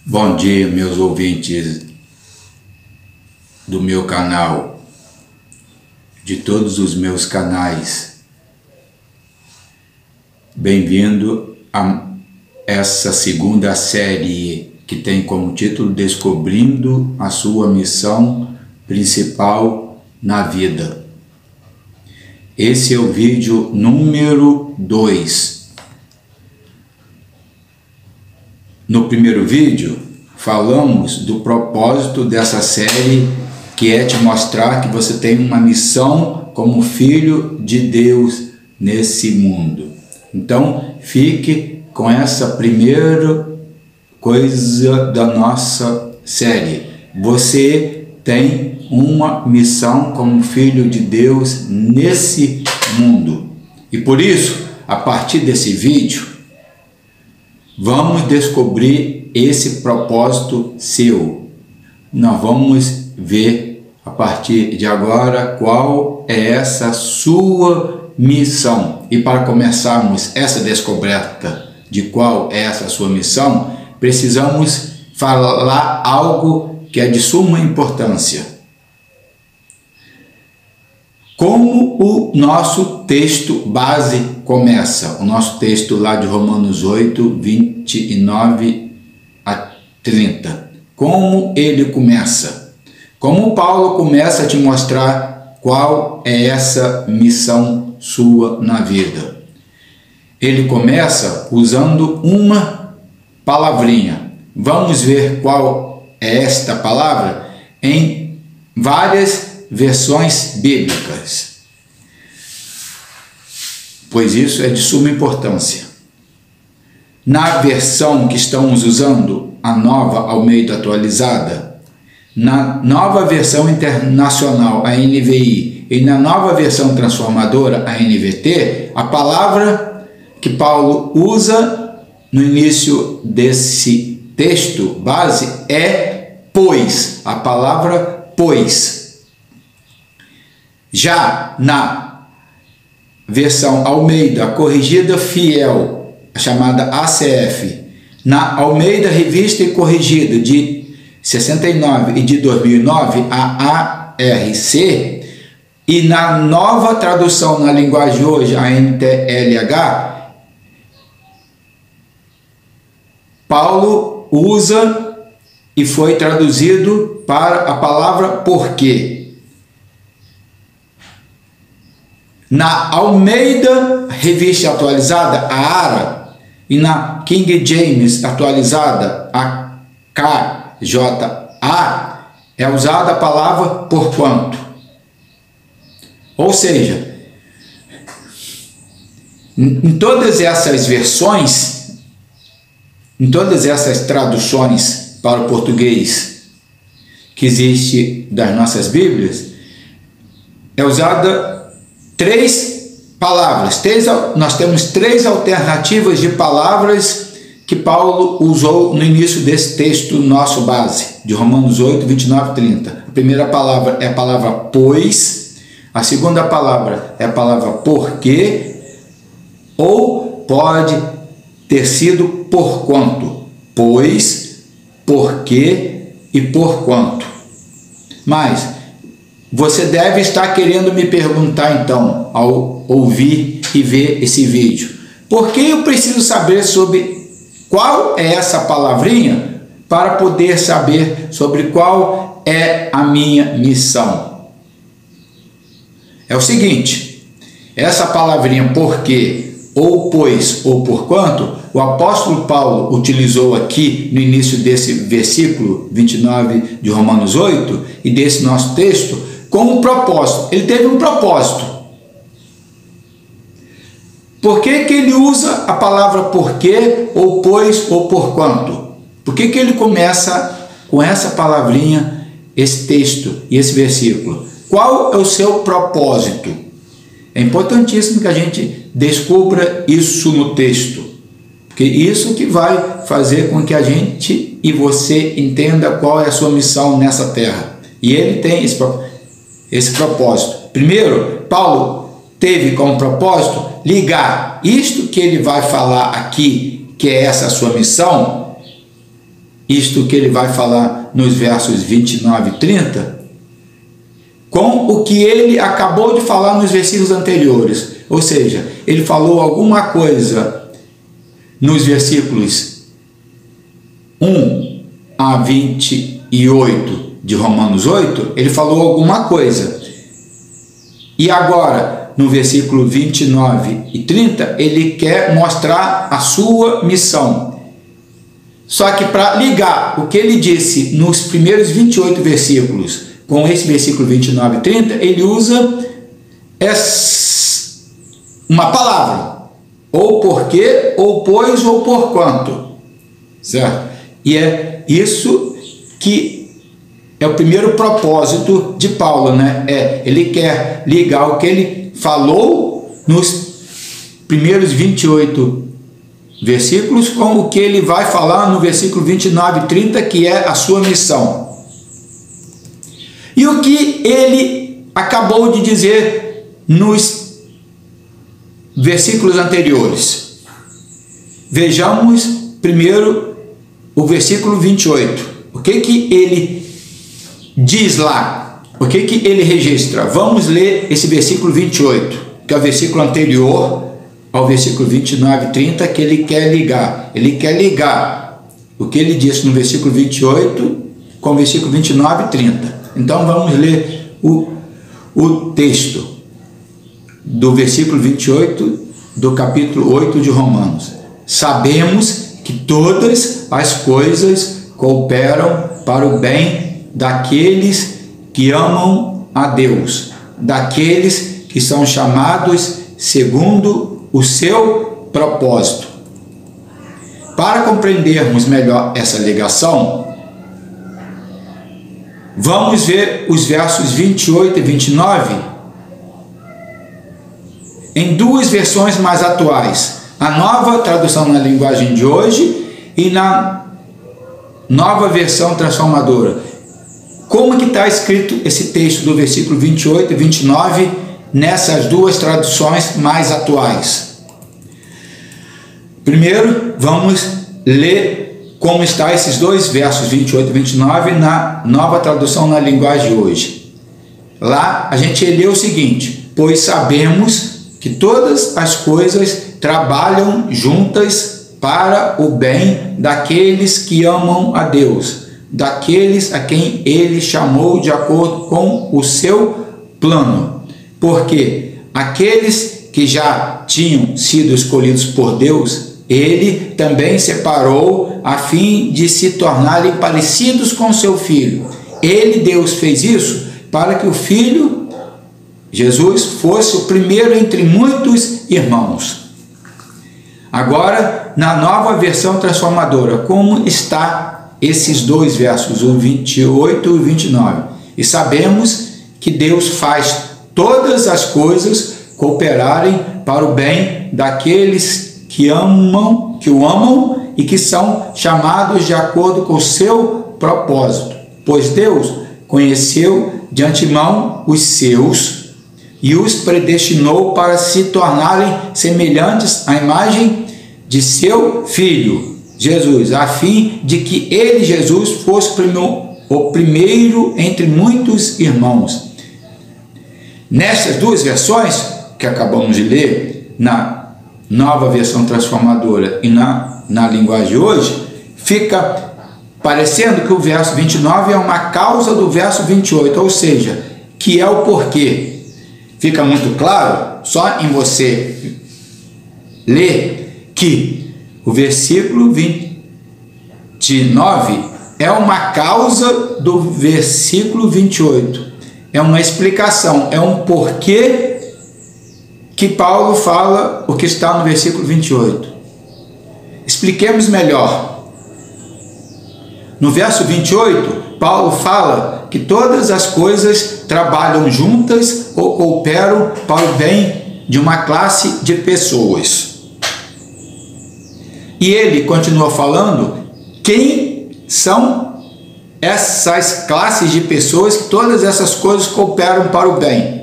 Bom dia, meus ouvintes do meu canal, de todos os meus canais. Bem-vindo a essa segunda série que tem como título Descobrindo a sua missão principal na vida. Esse é o vídeo número 2. No primeiro vídeo, falamos do propósito dessa série, que é te mostrar que você tem uma missão como filho de Deus nesse mundo. Então, fique com essa primeira coisa da nossa série. Você tem uma missão como filho de Deus nesse mundo. E por isso, a partir desse vídeo, vamos descobrir esse propósito seu. Nós vamos ver a partir de agora qual é essa sua missão. E para começarmos essa descoberta de qual é essa sua missão, precisamos falar algo que é de suma importância. Como o nosso texto base começa, o nosso texto lá de Romanos 8, 29 a 30. Como ele começa? Como Paulo começa a te mostrar qual é essa missão sua na vida? Ele começa usando uma palavrinha. Vamos ver qual é esta palavra em várias versões bíblicas, pois isso é de suma importância. Na versão que estamos usando, a Nova Almeida Atualizada, na nova versão internacional, a NVI, e na nova versão transformadora, a NVT, a palavra que Paulo usa no início desse texto base é pois, a palavra pois. Já na versão Almeida Corrigida Fiel, chamada ACF, na Almeida Revista e Corrigida de 69 e de 2009, a ARC, e na nova tradução na linguagem de hoje, a NTLH, Paulo usa e foi traduzido para a palavra porquê. Na Almeida Revista Atualizada, a ARA, e na King James Atualizada, a KJA, é usada a palavra porquanto. Ou seja, em todas essas versões, em todas essas traduções para o português que existe das nossas Bíblias, é usada três palavras. Nós temos três alternativas de palavras que Paulo usou no início desse texto nosso base, de Romanos 8, 29 e 30. A primeira palavra é a palavra pois, a segunda palavra é a palavra porquê, ou pode ter sido porquanto, pois, porquê e porquanto. Mas você deve estar querendo me perguntar então, ao ouvir e ver esse vídeo, por que eu preciso saber sobre qual é essa palavrinha para poder saber sobre qual é a minha missão? É o seguinte, essa palavrinha porquê, ou pois, ou porquanto, o apóstolo Paulo utilizou aqui no início desse versículo 29 de Romanos 8 e desse nosso texto, com um propósito. Ele teve um propósito. Por que que ele usa a palavra porquê, ou pois, ou porquanto? Por que que ele começa com essa palavrinha, esse texto e esse versículo? Qual é o seu propósito? É importantíssimo que a gente descubra isso no texto, porque isso que vai fazer com que a gente e você entenda qual é a sua missão nessa terra. E ele tem esse propósito. Primeiro, Paulo teve como propósito ligar isto que ele vai falar aqui, que é essa sua missão, isto que ele vai falar nos versos 29 e 30, com o que ele acabou de falar nos versículos anteriores. Ou seja, ele falou alguma coisa nos versículos 1 a 28 de Romanos 8, ele falou alguma coisa. E agora, no versículo 29 e 30, ele quer mostrar a sua missão. Só que para ligar o que ele disse nos primeiros 28 versículos com esse versículo 29 e 30, ele usa uma palavra, ou porque, ou pois, ou porquanto, certo? E é isso que é o primeiro propósito de Paulo, né? Ele quer ligar o que ele falou nos primeiros 28 versículos com o que ele vai falar no versículo 29 e 30, que é a sua missão. E o que ele acabou de dizer nos versículos anteriores. Vejamos primeiro o versículo 28. O que ele diz lá? O que ele registra? Vamos ler esse versículo 28, que é o versículo anterior ao versículo 29 e 30, que ele quer ligar. Ele quer ligar o que ele disse no versículo 28 com o versículo 29 e 30. Então vamos ler o texto do versículo 28 do capítulo 8 de Romanos. Sabemos que todas as coisas cooperam para o bem daqueles que amam a Deus, daqueles que são chamados segundo o seu propósito. Para compreendermos melhor essa ligação, vamos ver os versos 28 e 29 em duas versões mais atuais. A nova tradução na linguagem de hoje e na nova versão transformadora. Como que está escrito esse texto do versículo 28 e 29 nessas duas traduções mais atuais? Primeiro, vamos ler como está esses dois versos 28 e 29 na nova tradução na linguagem de hoje. Lá a gente lê o seguinte: pois sabemos que todas as coisas trabalham juntas para o bem daqueles que amam a Deus, daqueles a quem ele chamou de acordo com o seu plano. Porque aqueles que já tinham sido escolhidos por Deus, ele também separou a fim de se tornarem parecidos com seu Filho. Deus fez isso para que o Filho, Jesus, fosse o primeiro entre muitos irmãos. Agora, na nova versão transformadora, como está esses dois versos, o 28 e o 29? E sabemos que Deus faz todas as coisas cooperarem para o bem daqueles que o amam e que são chamados de acordo com o seu propósito. Pois Deus conheceu de antemão os seus e os predestinou para se tornarem semelhantes à imagem de seu Filho, Jesus, a fim de que ele, Jesus, fosse o primeiro entre muitos irmãos. Nestas duas versões que acabamos de ler, na nova versão transformadora e na linguagem de hoje, fica parecendo que o verso 29 é uma causa do verso 28, ou seja, que é o porquê. Fica muito claro só em você ler que o versículo 29 é uma causa do versículo 28. É uma explicação, é um porquê que Paulo fala o que está no versículo 28. Expliquemos melhor. No verso 28, Paulo fala que todas as coisas trabalham juntas ou cooperam para o bem de uma classe de pessoas. E ele continua falando quem são essas classes de pessoas que todas essas coisas cooperam para o bem.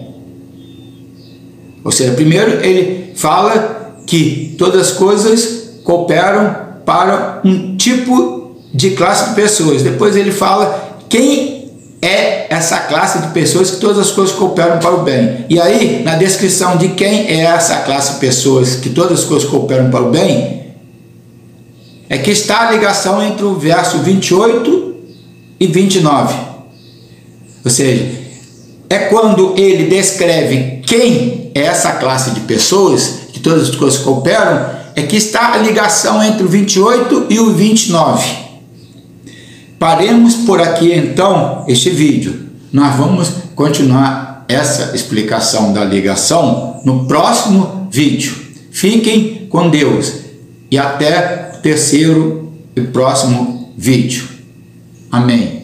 Ou seja, primeiro ele fala que todas as coisas cooperam para um tipo de classe de pessoas. Depois ele fala quem é essa classe de pessoas, que todas as coisas cooperam para o bem. E aí, na descrição de quem é essa classe de pessoas, que todas as coisas cooperam para o bem, é que está a ligação entre o verso 28 e 29. Ou seja, é quando ele descreve quem é essa classe de pessoas, que todas as coisas cooperam, é que está a ligação entre o 28 e o 29. Paremos por aqui então este vídeo. Nós vamos continuar essa explicação da ligação no próximo vídeo. Fiquem com Deus e até o terceiro e próximo vídeo. Amém.